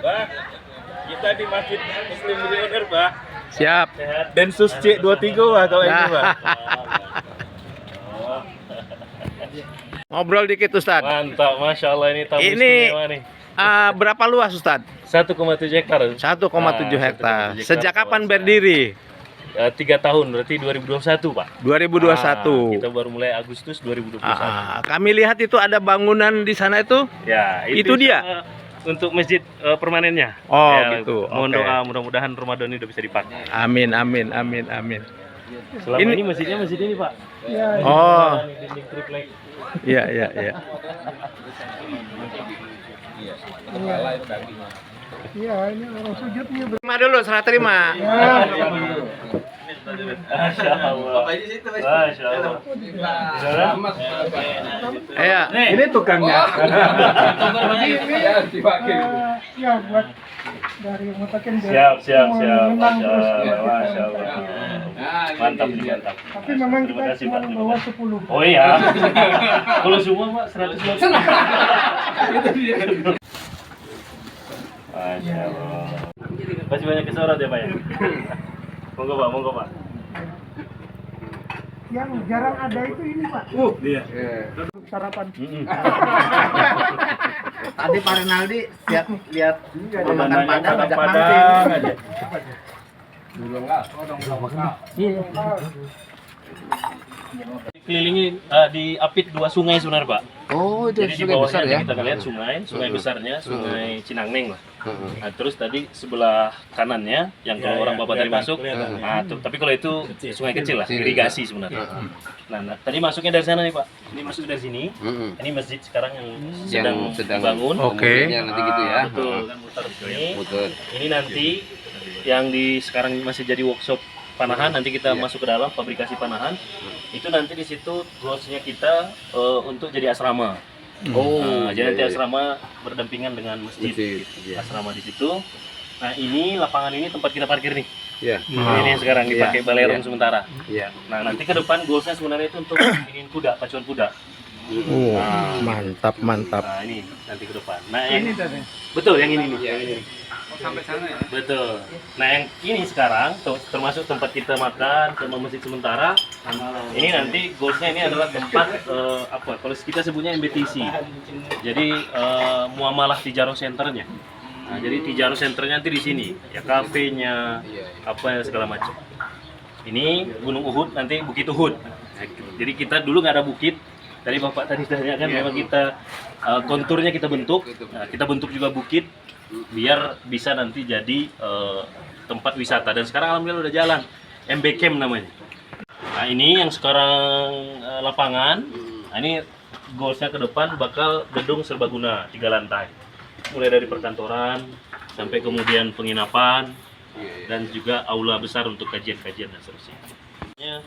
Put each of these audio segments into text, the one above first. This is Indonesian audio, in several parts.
Pak, kita di Masjid Muslim Milioner, Pak. Siap. Densus C23 Pak kalau ini, Pak. Ngobrol dikit Ustadz. Mantap, Masya Allah ini tamu Ini istimewa nih. berapa luas Ustadz? 1,7 hektar. 1,7 hektar. 1,7 Sejak hektar kapan luas. berdiri? 3 tahun, berarti 2021, Pak. 2021. Kita baru mulai Agustus 2021. Kami lihat itu ada bangunan di sana itu. Ya, Itu dia? Untuk masjid permanennya. Oh, Ya, gitu. Mohon Oke. doa mudah-mudahan Ramadan ini udah bisa dipakai. Amin, amin, amin, amin. Selama Ini- ini masjidnya masjid ini, Pak. Oh, Dinding triplek. iya, iya, iya. Iya, ini orang sujudnya. Terima dulu, serah terima. Masya Allah. Masya Allah. Iya. Ini tukangnya. Ya, buat dari mutakin Siap. memang Masya terus Allah. ya, Masya Allah. Mantap nih, mantap. Tapi memang Terima kita kasih, cuma Pak. bawa 10. Oh iya. Kalau semua, Pak, 100 Masya Allah. Masih banyak kesorot ya, Pak ya? Monggo, Pak, monggo, Pak. Yang jarang ada itu ini, Pak. Iya. Sarapan. Tadi Pak Renaldi lihat makan Padang ajak Padang mancing. aja. Kelilingi diapit 2 sungai sebenarnya, Pak. Oh, itu Jadi di sungai bawahnya besar ya. kita akan lihat sungai besarnya, sungai Cinangneng lah. Nah, terus tadi sebelah kanannya yang kalau orang Bapak tadi masuk, nah, tapi kalau itu sungai kecil lah, irigasi sebenarnya. Nah, tadi masuknya dari sana nih, Pak. Ini masuk dari sini. Ini masjid sekarang yang sedang dibangun. Oke. Nanti gitu ya. Betul. Kan mutar sini. Betul. Ini nanti yang di sekarang masih jadi workshop panahan, nanti kita masuk ke dalam pabrikasi panahan. Itu nanti di situ goalsnya kita untuk jadi asrama. Oh, Jadi nanti asrama berdampingan dengan masjid. Iya. Asrama di situ. Nah, ini lapangan ini tempat kita parkir nih. Iya. Ini yang sekarang dipakai balerong sementara. Iya. Nah, nanti ke depan goalsnya sebenarnya itu untuk ingin kuda, pacuan kuda. Mantap, mantap. Nah, ini nanti ke depan. Nah, yang betul yang ini nih. Yang ini. Sampai sana ya. Betul. Nah, yang ini sekarang termasuk tempat kita makan sama masjid sementara. Ini nanti goalsnya ini adalah tempat apa? Kalau kita sebutnya MBTC. Jadi muamalah Tijaro Centernya. Nah, jadi Tijaro Centernya nanti di sini. Ya kafenya, apa segala macam. Ini Gunung Uhud, nanti Bukit Uhud. Nah, jadi kita dulu nggak ada bukit. Tadi Bapak tadi tanyakan memang kita konturnya kita bentuk. Nah, kita bentuk juga bukit biar bisa nanti jadi tempat wisata. Dan sekarang alhamdulillah udah jalan. MB Camp namanya. Nah, ini yang sekarang lapangan. Nah, ini goalsnya ke depan bakal gedung serbaguna 3 lantai. Mulai dari perkantoran sampai kemudian penginapan dan juga aula besar untuk kajian-kajian dan seterusnya. Ini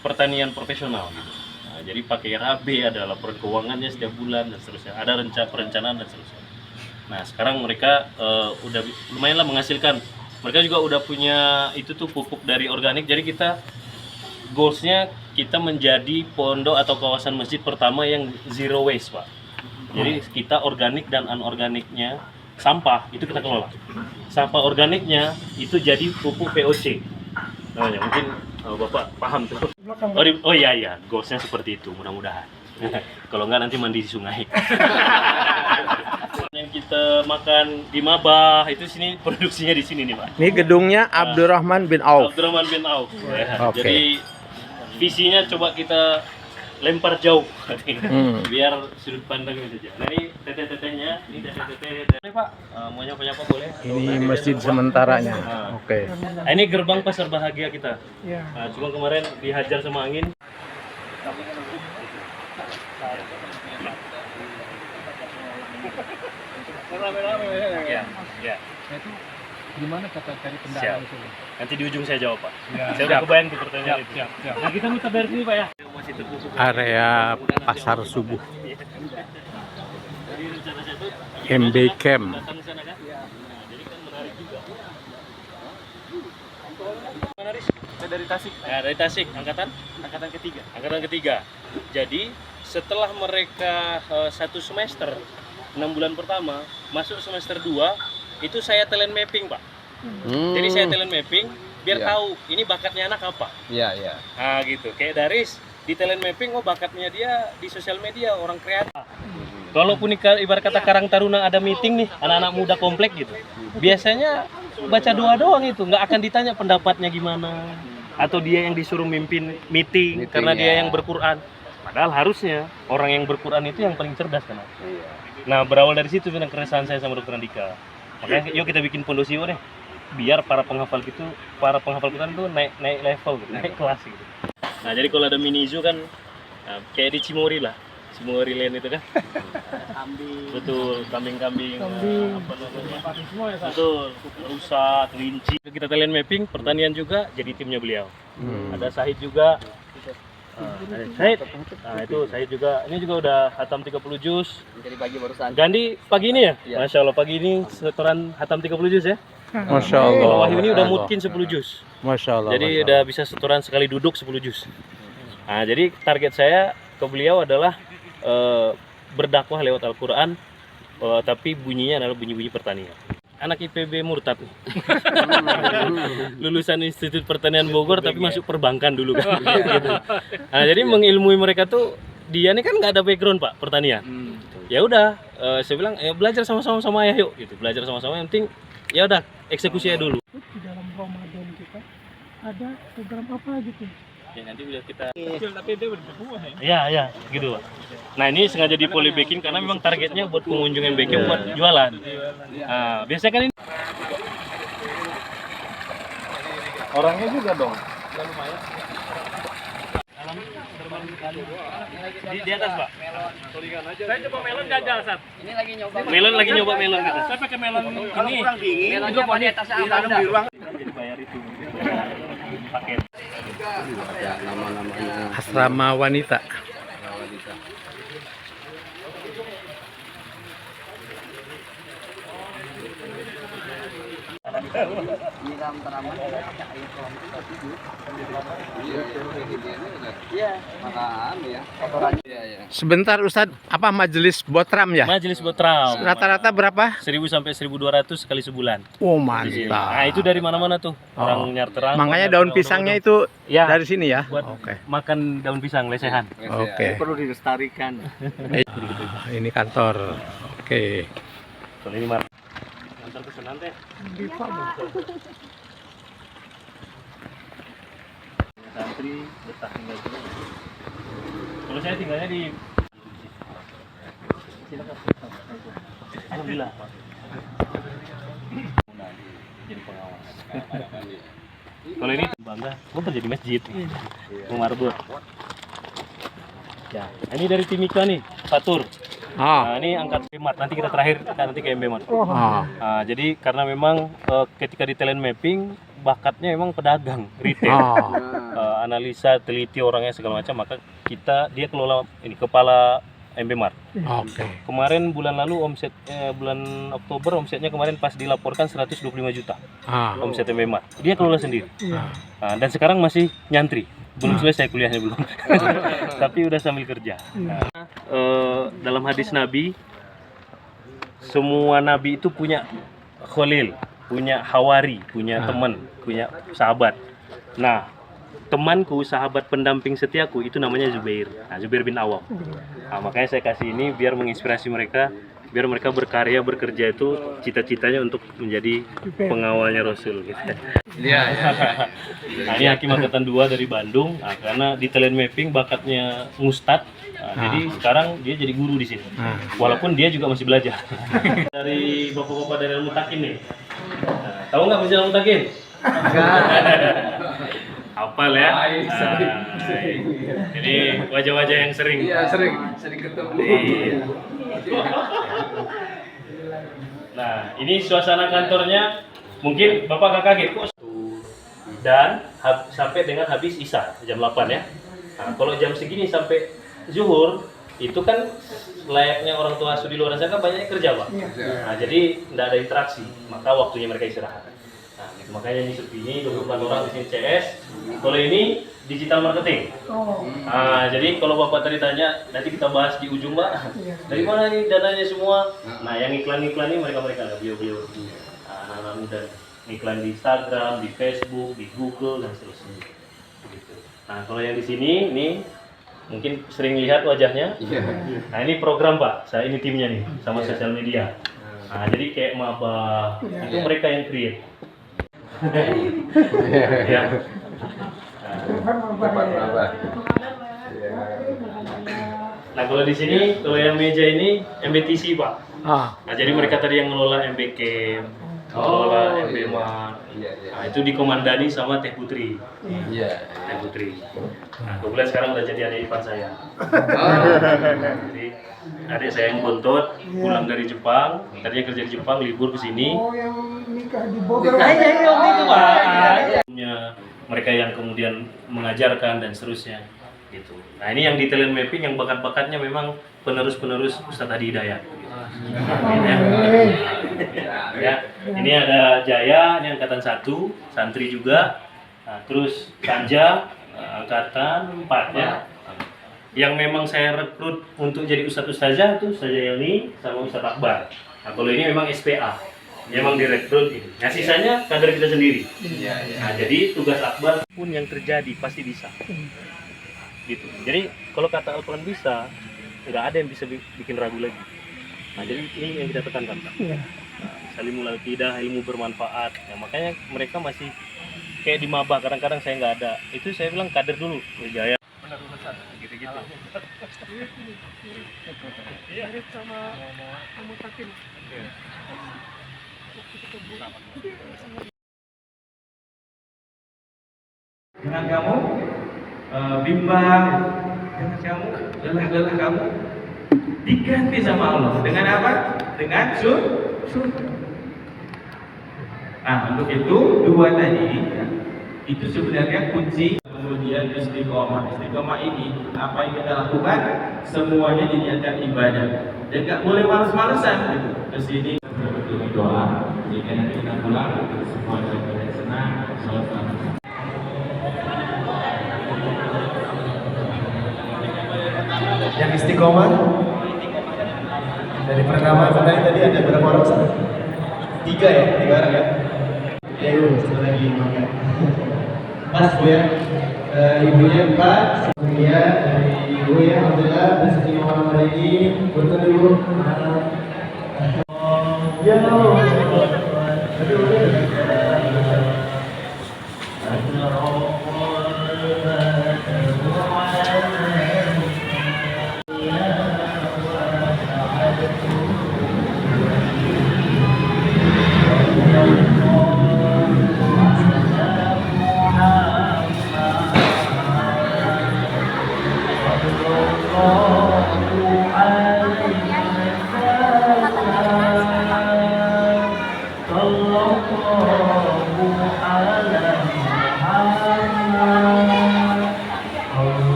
pertanian profesional gitu. Nah, jadi pakai RAB, ada laporan keuangannya setiap bulan dan seterusnya. Ada perencanaan dan seterusnya. Nah, sekarang mereka udah lumayan lah menghasilkan. Mereka juga udah punya itu tuh pupuk dari organik. Jadi kita goalsnya kita menjadi pondok atau kawasan masjid pertama yang zero waste, Pak. Jadi kita organik dan anorganiknya sampah itu kita kelola. Sampah organiknya itu jadi pupuk VOC. Nah, ya, mungkin Bapak paham tuh. Oh iya, goalsnya seperti itu mudah-mudahan. Kalau enggak nanti mandi di sungai. Yang kita makan di Mabah itu sini produksinya di sini nih, Pak. Ini gedungnya Abdurrahman bin Auf. Abdurrahman bin Auf. Ya. Oke. Jadi visinya coba kita lempar jauh, biar sudut pandang itu saja. Nah, ini teteh-tetehnya, ini teteh-teteh. Ini Pak, mau nyapa-nyapa boleh? Ini masjid sementaranya. Nah. Oke. Nah, ini gerbang pasar bahagia kita. Ya. Nah, cuma kemarin dihajar sama angin. Ya. Itu gimana kata cari Siap. kendaraan itu? Nanti di ujung saya jawab, Pak. Ya. Saya udah kebayang tuh pertanyaan itu. Siap. Nah, kita muter dari sini, Pak ya. Masih tertutup. Area pasar subuh. Jadi rencana saya tuh MB Camp. datang ke sana kan? Nah, jadi kan menarik juga. Mana Riz? Saya dari Tasik. Ya, dari Tasik. Angkatan ketiga. Angkatan ketiga. Jadi setelah mereka 1 semester 6 bulan pertama, masuk semester 2, itu saya talent mapping, Pak. Jadi saya talent mapping, biar Iya. tahu ini bakatnya anak apa. Iya, iya. Nah gitu, kayak Daris di talent mapping, oh bakatnya dia di sosial media, orang kreatif. Kalaupun ibarat kata Karang Taruna ada meeting nih, anak-anak muda komplek gitu, biasanya baca doa doang itu, nggak akan ditanya pendapatnya gimana, atau dia yang disuruh mimpin meeting karena dia yang berquran. Padahal harusnya orang yang berquran itu yang paling cerdas kan. Nah berawal dari situ memang keresahan saya sama Dr. Andika. Makanya yuk kita bikin pondosio deh, biar para penghafal Quran itu naik level, gitu, naik kelas gitu. Nah jadi kalau ada mini zoo kan kayak di Cimory lah, Cimory Land itu kan. Betul, kambing-kambing, apa namanya? Betul, rusa, kelinci. Kita talent mapping, pertanian juga jadi timnya beliau. Ada Sahid juga. Ada Sahid. Nah itu Sahid juga. Ini juga udah hatam 30 juz. Jadi pagi barusan. Gandhi pagi ini ya? Masya Allah, pagi ini setoran hatam 30 juz ya. Masya Kalau Allah. Wahyu ini udah mungkin 10 juz. Masya Allah. Jadi Masya udah Allah. bisa setoran sekali duduk 10 juz. Nah, jadi target saya ke beliau adalah berdakwah lewat Al-Quran, tapi bunyinya adalah bunyi-bunyi pertanian. Anak IPB murtad nih. Lulusan Institut Pertanian Bogor tapi masuk perbankan dulu kan. Gitu. Nah, jadi mengilmui mereka tuh, dia nih kan nggak ada background Pak pertanian. Ya udah, saya bilang belajar sama-sama sama ayah yuk, gitu. Belajar sama-sama, yang penting ya udah eksekusi aja dulu. Di dalam Ramadan kita ada program apa gitu? Ya nanti udah kita Kecil tapi dia udah tua ya. ya ya gitu Pak. Nah ini sengaja di polybacking karena memang targetnya buat pengunjung yang backing buat jualan. Nah biasanya kan ini Orangnya juga dong. di atas Pak. Saya coba melon gagal saat. Ini lagi nyoba. Melon lagi nyoba melon gitu. Saya pakai melon ini. Kurang dingin. Melonnya varietasnya apa? di ruang. Jadi bayar itu. Paket. Nama-namanya. Asrama wanita. Nyiram tanaman pakai air kolam itu. Iya, makan ya. Kotorannya. Iya. Sebentar Ustadz, apa majelis botram ya? Majelis Botram. Rata-rata berapa? 1000 sampai 1200 sekali sebulan. Oh Di sini. mantap. Nah itu dari mana-mana tuh. Orang nyarterang. Makanya daun pisangnya itu ya, dari sini ya? buat Oke. makan daun pisang lesehan. Oke. Perlu dilestarikan. Ini kantor. Oke. Kalau ini mar. Antar pesanan teh. Santri betah tinggal di sini. Kalau saya tinggalnya di silakan. Alhamdulillah. Jadi pengawas. Kalau ini bangga, gue kerja di masjid. Marbot. Ya, ini dari Timika nih, Fatur. Ah. Nah, ini angkat Mart. Nanti kita terakhir nanti ke MB Mart. Ah. Nah, jadi karena memang ketika di talent mapping bakatnya memang pedagang retail. Ah. Analisa, teliti orangnya segala macam, maka dia kelola ini kepala MB Mart. Oke. Kemarin bulan lalu bulan Oktober omsetnya kemarin pas dilaporkan 125 juta. Ah. Omset MB Mart. Dia kelola sendiri. Nah, dan sekarang masih nyantri. Belum selesai kuliahnya belum. Tapi udah sambil kerja. Nah, dalam hadis Nabi, semua nabi itu punya khalil, punya hawari, punya teman, punya sahabat. Nah, temanku, sahabat pendamping setiaku itu namanya Zubair. Nah, Zubair bin Awam. Nah, makanya saya kasih ini biar menginspirasi mereka, biar mereka berkarya, bekerja itu cita-citanya untuk menjadi pengawalnya Rasul gitu. Iya. Nah, ini Hakim Angkatan 2 dari Bandung. Nah, karena di talent mapping bakatnya Mustad. Nah, jadi sekarang dia jadi guru di sini. Walaupun dia juga masih belajar. Dari bapak-bapak dari Al-Mutakin nih. Nah, tahu nggak Masjid Al-Mutakin? Hafal ya. Ini wajah-wajah yang sering. Iya, sering ketemu. Iya. Nah, ini suasana kantornya mungkin Bapak gak kaget kok. Dan sampai dengan habis Isya jam 8 ya. Nah, kalau jam segini sampai zuhur itu kan layaknya orang tua asuh di luar sana kan banyak kerja Pak. Nah, jadi tidak ada interaksi, maka waktunya mereka istirahat. Nah, gitu. Makanya ini sepi, ini 24 orang di sini CS, Kalau ini digital marketing. Oh, Jadi kalau Bapak tadi tanya, nanti kita bahas di ujung, Pak. iya. Dari mana nih dananya semua? Nah, yang iklan-iklan ini mereka lah, beliau-beliau anak-anak muda. Iklan di Instagram, di Facebook, di Google dan seterusnya. Gitu. Nah, kalau yang di sini, ini mungkin sering lihat wajahnya. Nah, ini program, Pak. Saya ini timnya nih, sama sosial media. Nah, jadi kayak maba, itu mereka yang create. Ya. Nah, kalau di sini, kalau yang meja ini MBTC, Pak. Nah, jadi mereka tadi yang ngelola MBK, ngelola MB Mart. Nah, itu dikomandani sama Teh Putri. Teh Putri. Nah, kebetulan sekarang udah jadi adik ipar saya. Jadi adik saya yang bontot, pulang dari Jepang, tadinya kerja di Jepang, libur ke sini. Oh, yang nikah di Bogor. Itu, Pak. Mereka yang kemudian mengajarkan dan seterusnya. Gitu. Nah, ini yang di talent mapping yang bakat-bakatnya memang penerus-penerus Ustadz Hadi Hidayat. Ya, ini ada Jaya, ini angkatan 1, santri juga. Nah, terus Kanja, angkatan 4 ya. Yang memang saya rekrut untuk jadi Ustadz Ustazah itu Ustazah Yelni sama Ustadz Akbar. Nah, kalau ini memang SPA, memang direkrut gitu. Nah, sisanya kader kita sendiri. Nah, jadi tugas Akbar pun yang terjadi pasti bisa. Gitu. Jadi kalau kata Al-Quran bisa, nggak ada yang bisa bikin ragu lagi. Nah, jadi ini yang kita tekankan, Pak. Iya. Salimul aqidah, ilmu bermanfaat. Nah, makanya mereka masih kayak di maba, kadang-kadang saya nggak ada. Itu saya bilang kader dulu, Jaya. Penerusan, gitu-gitu. Mirip sama kamu Takin. Dengan kamu bimbang, dengan kamu lelah-lelah kamu diganti sama Allah dengan apa? Dengan surga. Nah, untuk itu dua tadi ya, itu sebenarnya kunci. Kemudian istiqomah. Istiqomah ini apa yang kita lakukan semuanya dijadikan ibadah dan nggak boleh malas-malesan gitu. Kesini betul doa jika nanti kita pulang semua dalam senang, salat. Yang istiqomah dari pertama katanya tadi ada berapa orang? 3 ya, 3 orang ya. Ya satu lagi makan. Pas Bu ya, ibunya 4, ya dari ibu ya, alhamdulillah bisa istiqomah hari ini. Betul ibu. Ya Allah.